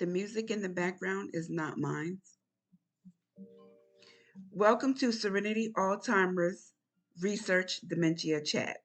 The music in the background is not mine. Welcome to Serenity Alzheimer's Research Dementia Chat.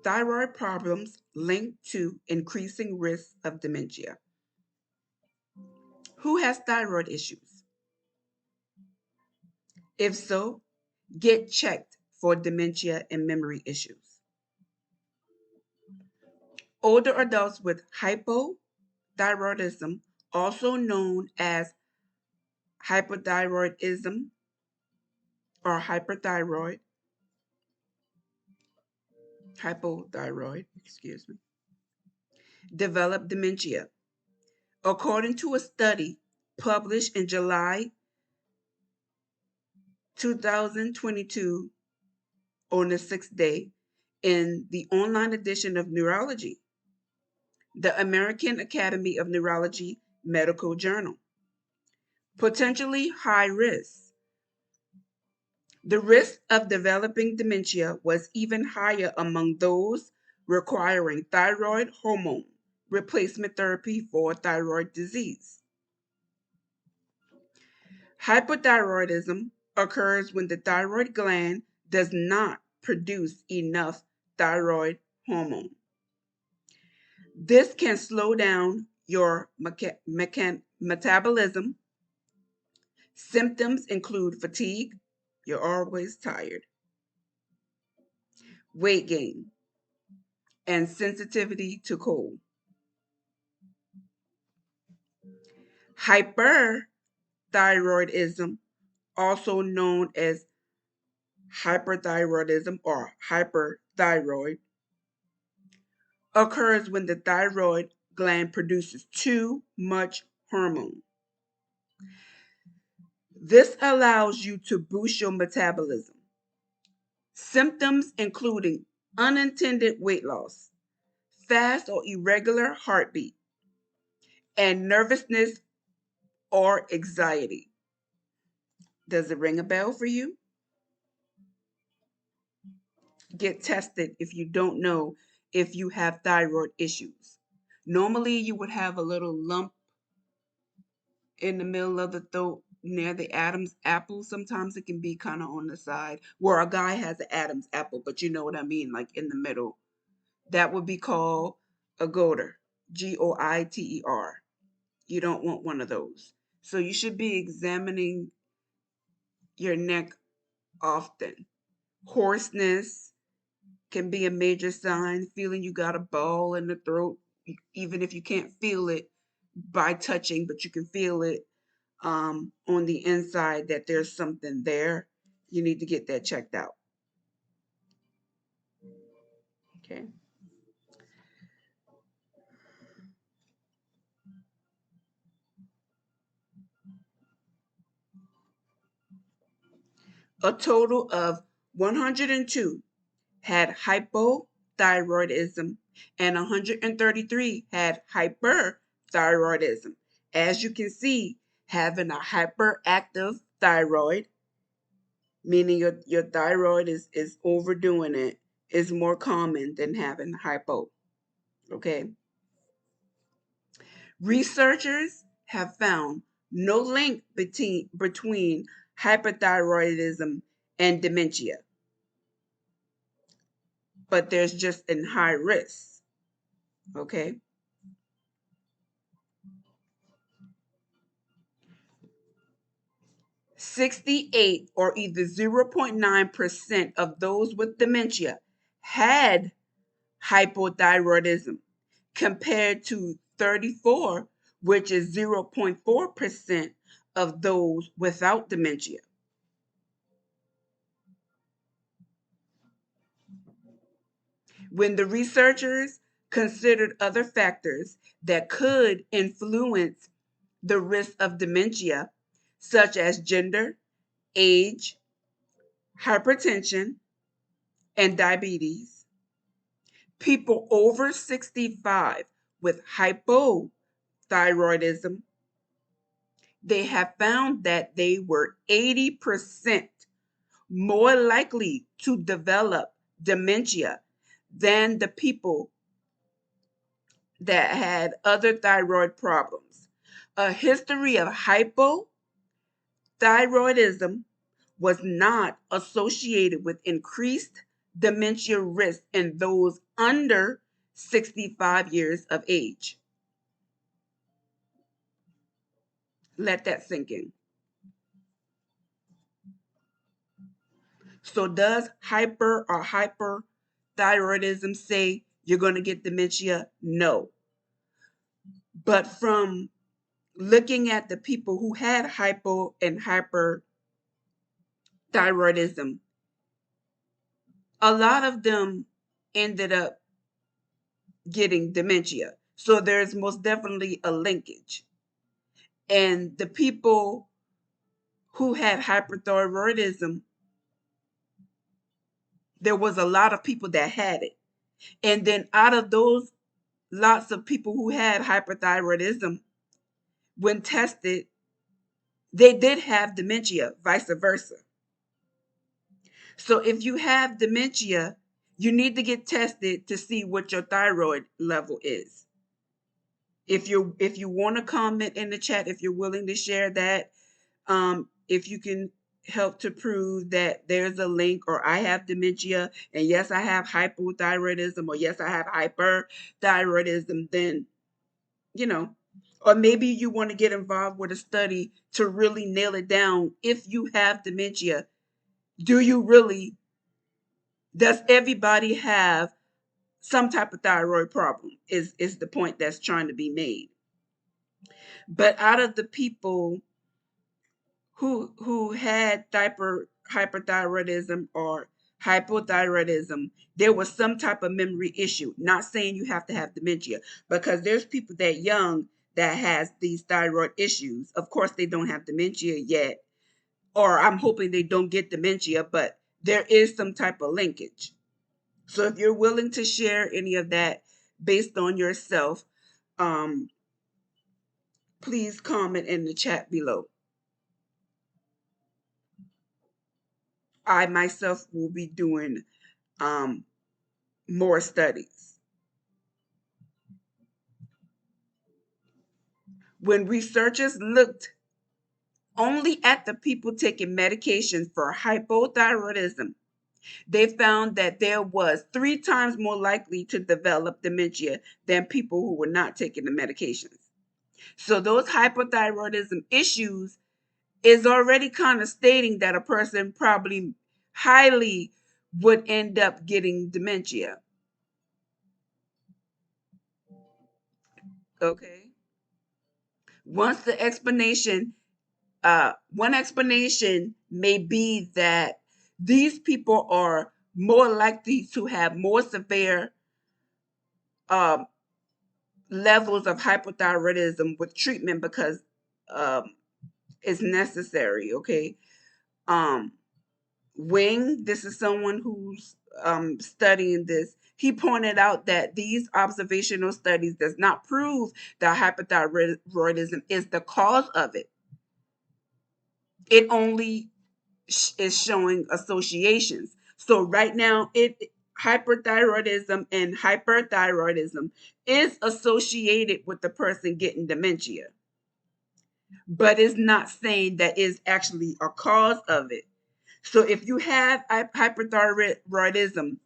Thyroid problems linked to increasing risk of dementia. Who has thyroid issues? If so, get checked for dementia and memory issues. Older adults with hypothyroidism, also known as hypothyroidism or hypothyroid, develop dementia. According to a study published in July 2022 on the 6th day in the online edition of Neurology, the American Academy of Neurology medical journal. Potentially high risk. The risk of developing dementia was even higher among those requiring thyroid hormone replacement therapy for thyroid disease. Hypothyroidism occurs when the thyroid gland does not produce enough thyroid hormone. This can slow down your metabolism. Symptoms include fatigue, you're always tired, weight gain, and sensitivity to cold. Hyperthyroidism, also known as hyperthyroidism or hyperthyroid, occurs when the thyroid gland produces too much hormone. This allows you to boost your metabolism. Symptoms including unintended weight loss, fast or irregular heartbeat, and nervousness or anxiety. Does it ring a bell for you? Get tested if you don't know if you have thyroid issues. Normally, you would have a little lump in the middle of the throat near the Adam's apple. Sometimes it can be kind of on the side where a guy has an Adam's apple, but you know what I mean, like in the middle. That would be called a goiter, Goiter. You don't want one of those. So you should be examining your neck often. Hoarseness can be a major sign, feeling you got a ball in the throat, even if you can't feel it by touching, but you can feel it on the inside that there's something there. You need to get that checked out. Okay. A total of 102 had hypothyroidism and 133 had hyperthyroidism. As you can see, having a hyperactive thyroid, meaning your thyroid is overdoing it, is more common than having hypo. Okay. Researchers have found no link between hyperthyroidism and dementia, but there's just an high risk. Okay. 68 or either 0.9% of those with dementia had hypothyroidism compared to 34, which is 0.4% of those without dementia. When the researchers considered other factors that could influence the risk of dementia, such as gender, age, hypertension, and diabetes, people over 65 with hypothyroidism, they have found that they were 80% more likely to develop dementia than the people that had other thyroid problems. A history of hypothyroidism was not associated with increased dementia risk in those under 65 years of age. Let that sink in. So, does hyper or hyperthyroidism say you're going to get dementia? No. But from looking at the people who had hypo and hyperthyroidism, a lot of them ended up getting dementia. So there's most definitely a linkage. And the people who had hyperthyroidism, there was a lot of people that had it. And then out of those lots of people who had hyperthyroidism, when tested, they did have dementia, vice versa. So if you have dementia, you need to get tested to see what your thyroid level is. If you want to comment in the chat, if you're willing to share that, if you can help to prove that there's a link, or I have dementia and yes I have hypothyroidism, or yes I have hyperthyroidism, then you know, or maybe you want to get involved with a study to really nail it down. If you have dementia, do you really, does everybody have some type of thyroid problem, is the point that's trying to be made. But out of the people who had hyperthyroidism or hypothyroidism, there was some type of memory issue. Not saying you have to have dementia, because there's people that young that has these thyroid issues. Of course, they don't have dementia yet, or I'm hoping they don't get dementia, but there is some type of linkage. So if you're willing to share any of that based on yourself, um, please comment in the chat below. I myself will be doing um, more studies. When researchers looked only at the people taking medications for hypothyroidism, they found that there was 3 times more likely to develop dementia than people who were not taking the medications. So those hypothyroidism issues is already kind of stating that a person probably highly would end up getting dementia. Okay. Once the explanation one explanation may be that these people are more likely to have more severe um, levels of hypothyroidism with treatment because um, it's necessary. Okay. Um, Wing, this is someone who's studying this. He pointed out that these observational studies does not prove that hypothyroidism is the cause of it. It only is showing associations. So right now, hyperthyroidism and hyperthyroidism is associated with the person getting dementia, but it's not saying that is actually a cause of it. So if you have hyperthyroidism,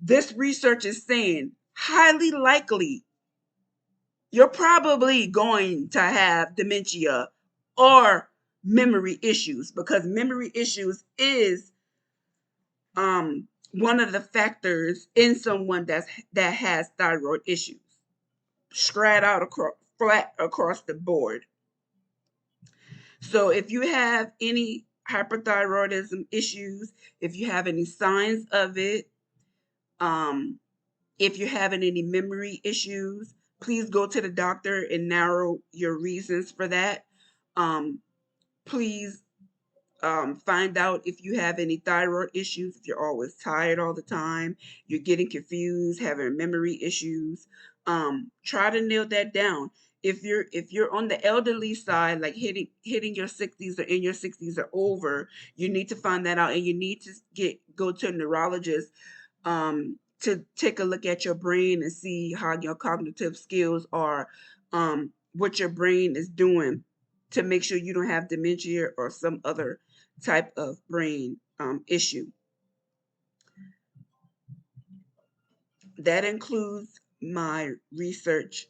this research is saying highly likely you're probably going to have dementia or memory issues, because memory issues is one of the factors in someone that has thyroid issues, straight out across flat across the board. So if you have any hyperthyroidism issues, if you have any signs of it, um, if you're having any memory issues, please go to the doctor and narrow your reasons for that. Please find out if you have any thyroid issues, if you're always tired all the time, you're getting confused, having memory issues. Try to nail that down. If you're on the elderly side, like hitting your 60s or in your 60s or over, you need to find that out, and you need to go to a neurologist to take a look at your brain and see how your cognitive skills are, what your brain is doing to make sure you don't have dementia or some other type of brain issue. That includes my research